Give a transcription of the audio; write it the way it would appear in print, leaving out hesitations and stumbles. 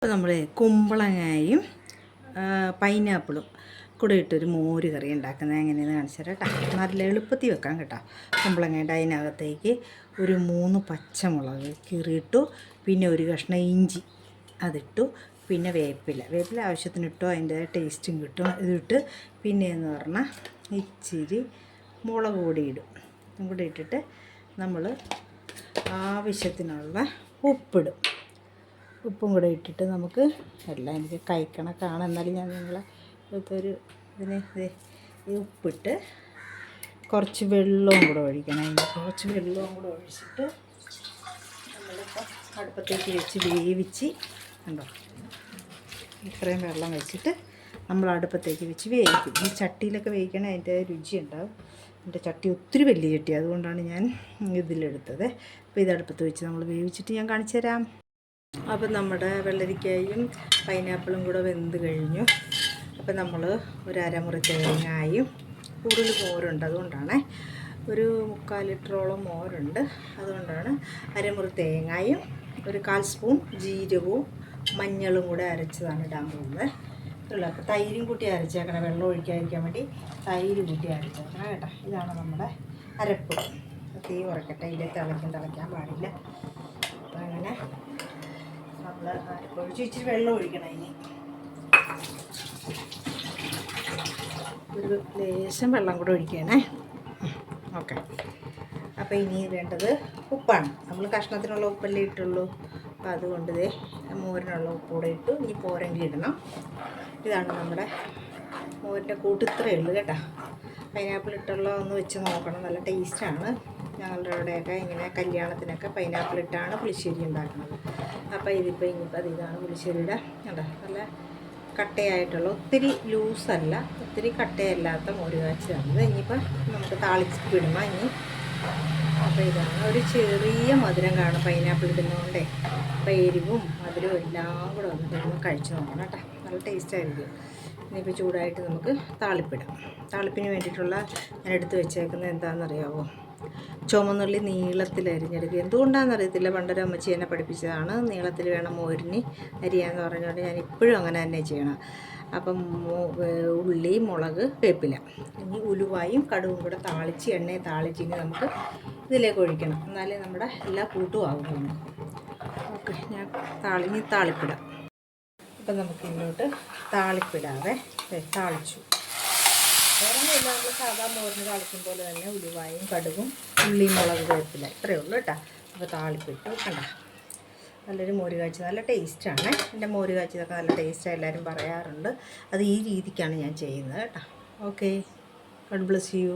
അപ്പോൾ നമ്മൾ കുമ്പളങ്ങയും പൈനാപ്പിളും കൂടെ ഇട്ടൊരു മോര് കറി ഉണ്ടാക്കുന്നത് എങ്ങനെയെന്ന് കാണിച്ചു തരാം കേട്ടോ. നല്ല എളുപ്പത്തിൽ വെക്കാം കേട്ടോ. കുമ്പളങ്ങയുടെ അതിനകത്തേക്ക് ഒരു 3 പച്ചമുളക് കീറിയിട്ടു, പിന്നെ ഒരു കഷ്ണം ഇഞ്ചി അതിട്ടു, പിന്നെ വേപ്പില ആവശ്യത്തിന് ഇട്ടു, അതിൻ്റെ ടേസ്റ്റും കിട്ടും. ഇതിട്ട് പിന്നെയെന്ന് പറഞ്ഞാൽ ഇച്ചിരി മുളക് പൊടി ഇടും. ഇതും കൂടി ഇട്ടിട്ട് നമ്മൾ ആവശ്യത്തിനുള്ള ഉപ്പും കൂടെ ഇട്ടിട്ട് നമുക്ക് എല്ലാം എനിക്ക് കഴിക്കണക്കാണ്. എന്നാലും ഞാൻ നിങ്ങളെ ഇതിന് ഉപ്പിട്ട് കുറച്ച് വെള്ളവും കൂടെ ഒഴിക്കണം. കുറച്ച് വെള്ളവും കൂടെ ഒഴിച്ചിട്ട് നമ്മളിപ്പോൾ അടുപ്പത്തേക്ക് വെച്ച് വേവിച്ച് കണ്ടോ, ഇത്രയും വെള്ളം വെച്ചിട്ട് നമ്മൾ അടുപ്പത്തേക്ക് വെച്ച് വേവിക്കും. ഈ ചട്ടിയിലൊക്കെ വേവിക്കണേ അതിൻ്റെ രുചി ഉണ്ടാവും. എൻ്റെ ചട്ടി ഒത്തിരി വലിയ ചട്ടി, അതുകൊണ്ടാണ് ഞാൻ ഇതിലെടുത്തത്. അപ്പോൾ ഇതടുപ്പത്ത് വെച്ച് നമ്മൾ വേവിച്ചിട്ട് ഞാൻ കാണിച്ചു തരാം. അപ്പം നമ്മുടെ വെള്ളരിക്കയും പൈനാപ്പിളും കൂടെ വെന്ത് കഴിഞ്ഞു. അപ്പം നമ്മൾ ഒരു അരമുറി തേങ്ങയും, കൂടുതൽ മോരുണ്ട് അതുകൊണ്ടാണ്, ഒരു 3/4 ലിറ്ററോളം മോരുണ്ട് അതുകൊണ്ടാണ് അരമുറി തേങ്ങയും ഒരു 1/4 സ്പൂൺ ജീരകവും മഞ്ഞളും കൂടെ അരച്ചതാണ് ഇടാൻ പോകുന്നത്. അപ്പോൾ തൈരും കൂട്ടി അരച്ചേക്കണം, വെള്ളം ഒഴിക്കാതിരിക്കാൻ വേണ്ടി തൈര് കൂട്ടി അരച്ചേക്കണം കേട്ടോ. ഇതാണ് നമ്മുടെ അരപ്പ്. തീ കുറയ്ക്കട്ടെ, ഇതിൽ തിളയ്ക്കാൻ പാടില്ല. അപ്പോൾ അങ്ങനെ നമ്മൾ അരപ്പൊഴിച്ച് ഇച്ചിരി വെള്ളം ഒഴിക്കണം. ഇനി ഒരു ലേശം വെള്ളം കൂടെ ഒഴിക്കണേ. ഓക്കെ. അപ്പോൾ ഇനി വേണ്ടത് ഉപ്പാണ്. നമ്മൾ കഷ്ണത്തിനുള്ള ഉപ്പല്ലേ ഇട്ടുള്ളൂ. അപ്പോൾ അതുകൊണ്ട് മോരിനുള്ള ഉപ്പ് കൂടെ ഇട്ടു. ഇനി പോരെങ്കിൽ ഇടണം. ഇതാണ് നമ്മുടെ മോരിൻ്റെ കൂട്ട്, ഇത്രയേ ഉള്ളൂ കേട്ടോ. പൈനാപ്പിൾ ഇട്ടുള്ള ഒന്ന് വെച്ച് നോക്കണം, നല്ല ടേസ്റ്റാണ്. ഞങ്ങളുടെ അവിടെയൊക്കെ ഇങ്ങനെ കല്യാണത്തിനൊക്കെ പൈനാപ്പിൾ ഇട്ടാണ് പുളിശ്ശേരി ഉണ്ടാക്കുന്നത്. അപ്പോൾ ഇനിയിപ്പോൾ ഇതാണ് പുളിശ്ശേരിയുടെ കേട്ടോ. നല്ല കട്ടയായിട്ടുള്ള, ഒത്തിരി ലൂസല്ല, ഒത്തിരി കട്ടയല്ലാത്ത മോര് കാച്ചിയാണിത്. ഇനിയിപ്പോൾ നമുക്ക് താളിച്ച് വിടണം ഇനി. അപ്പോൾ ഇതാണ് ഒരു ചെറിയ മധുരം കാണും പൈനാപ്പിൾ ഇടുന്നതുകൊണ്ടേ. അപ്പോൾ എരിവും മധുരവും എല്ലാം കൂടെ വന്നിട്ട് കഴിച്ച് നോക്കണം കേട്ടോ. നല്ല ടേസ്റ്റായിരിക്കും. ഇനിയിപ്പോൾ ചൂടായിട്ട് നമുക്ക് താളിപ്പിടാം. താളിപ്പിന് വേണ്ടിയിട്ടുള്ള ഞാൻ എടുത്ത് വെച്ചേക്കുന്നത് എന്താണെന്നറിയാമോ? ചുമന്നുള്ളി നീളത്തിൽ അരിഞ്ഞെടുക്കുക. എന്തുകൊണ്ടാണെന്നറിയത്തില്ല, പണ്ടൊരു അമ്മച്ചി എന്നെ പഠിപ്പിച്ചതാണ്. നീളത്തിൽ വേണം മോരിന് അരിയാന്ന് പറഞ്ഞുകൊണ്ട് ഞാൻ ഇപ്പോഴും അങ്ങനെ തന്നെ ചെയ്യണം. അപ്പം ഉള്ളി, മുളക്, വേപ്പില, ഇനി ഉലുവായും കടുവും കൂടെ താളിച്ച് എണ്ണയെ താളിച്ച് ഇനി നമുക്ക് ഇതിലേക്ക് ഒഴിക്കണം. എന്നാലേ നമ്മുടെ എല്ലാ കൂട്ടും ആകുന്നു. ഓക്കെ, ഞാൻ താളിപ്പിടാം. അപ്പം നമുക്ക് ഇങ്ങോട്ട് താളിപ്പിടാതെ താളിച്ചു. വേറൊന്നുമില്ല, നമ്മൾ സാധാ മോരിന് താളിക്കും പോലെ തന്നെ ഉലുവായും കടുകും ഉള്ളിയും മുളക് വേപ്പില, ഇത്രയേ ഉള്ളൂ കേട്ടോ. അപ്പോൾ താളിപ്പിട്ടു കണ്ട. നല്ലൊരു മോര് കാച്ചി, നല്ല ടേസ്റ്റാണ്. എൻ്റെ മോര് കാച്ചിയതൊക്കെ നല്ല ടേസ്റ്റാണ്, എല്ലാവരും പറയാറുണ്ട്. അത് ഈ രീതിക്കാണ് ഞാൻ ചെയ്യുന്നത് കേട്ടോ. Okay, God bless you.